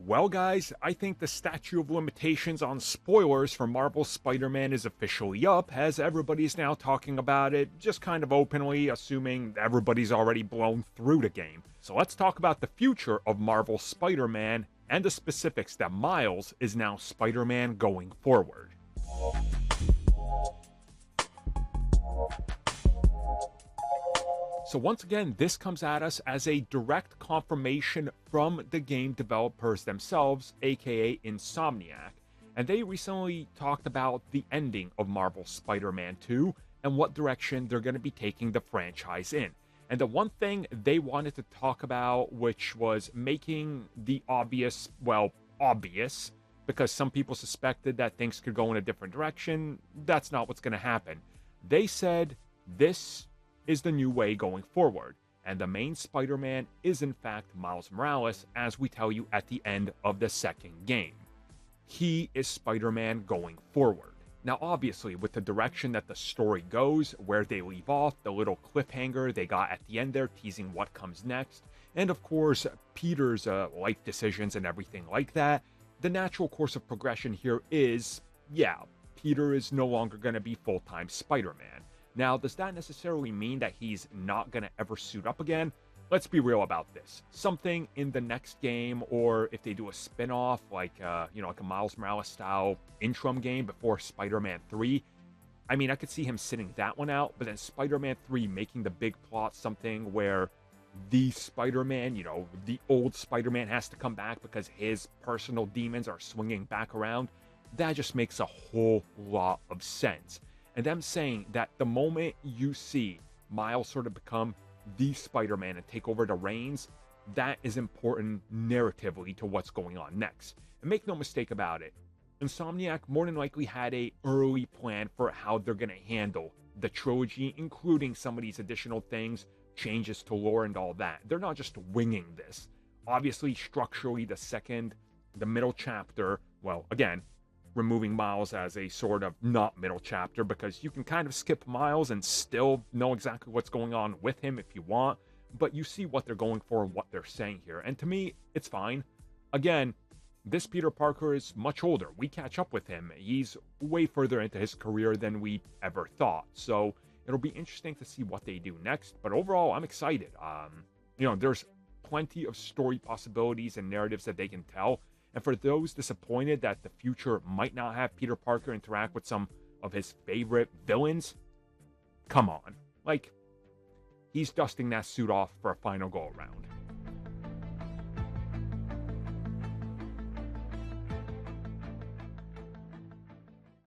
Well, guys, I think the statute of limitations on spoilers for Marvel's Spider-Man is officially up, as everybody's now talking about it, just kind of openly, assuming everybody's already blown through the game. So let's talk about the future of Marvel's Spider-Man and the specifics that Miles is now Spider-Man going forward. So once again, this comes at us as a direct confirmation from the game developers themselves, aka Insomniac, and they recently talked about the ending of Marvel's Spider-Man 2 and what direction they're going to be taking the franchise in. And the one thing they wanted to talk about, which was making the obvious, because some people suspected that things could go in a different direction, that's not what's going to happen. They said this is the new way going forward, and the main Spider-Man is in fact Miles Morales, as we tell you at the end of the second game. He is Spider-Man going forward. Now obviously, with the direction that the story goes, where they leave off, the little cliffhanger they got at the end there teasing what comes next, and of course Peter's life decisions and everything like that, the natural course of progression here is, Peter is no longer going to be full-time Spider-Man. Now, does that necessarily mean that he's not going to ever suit up again? Let's be real about this. Something in the next game, or if they do a spin-off, like a Miles Morales style interim game before Spider-Man 3, I mean, I could see him sitting that one out, but then Spider-Man 3 making the big plot something where the Spider-Man, the old Spider-Man has to come back because his personal demons are swinging back around, that just makes a whole lot of sense. And them saying that the moment you see Miles sort of become the Spider-Man and take over the reins, that is important narratively to what's going on next. And make no mistake about it, Insomniac more than likely had an early plan for how they're going to handle the trilogy, including some of these additional things, changes to lore and all that. They're not just winging this. Obviously, structurally, the middle chapter, well, again, removing Miles as a sort of not middle chapter, because you can kind of skip Miles and still know exactly what's going on with him if you want, but you see what they're going for and what they're saying here, and to me, it's fine. Again, this Peter Parker is much older. We catch up with him. He's way further into his career than we ever thought, so it'll be interesting to see what they do next, but overall, I'm excited. There's plenty of story possibilities and narratives that they can tell. And for those disappointed that the future might not have Peter Parker interact with some of his favorite villains, come on. He's dusting that suit off for a final go-around.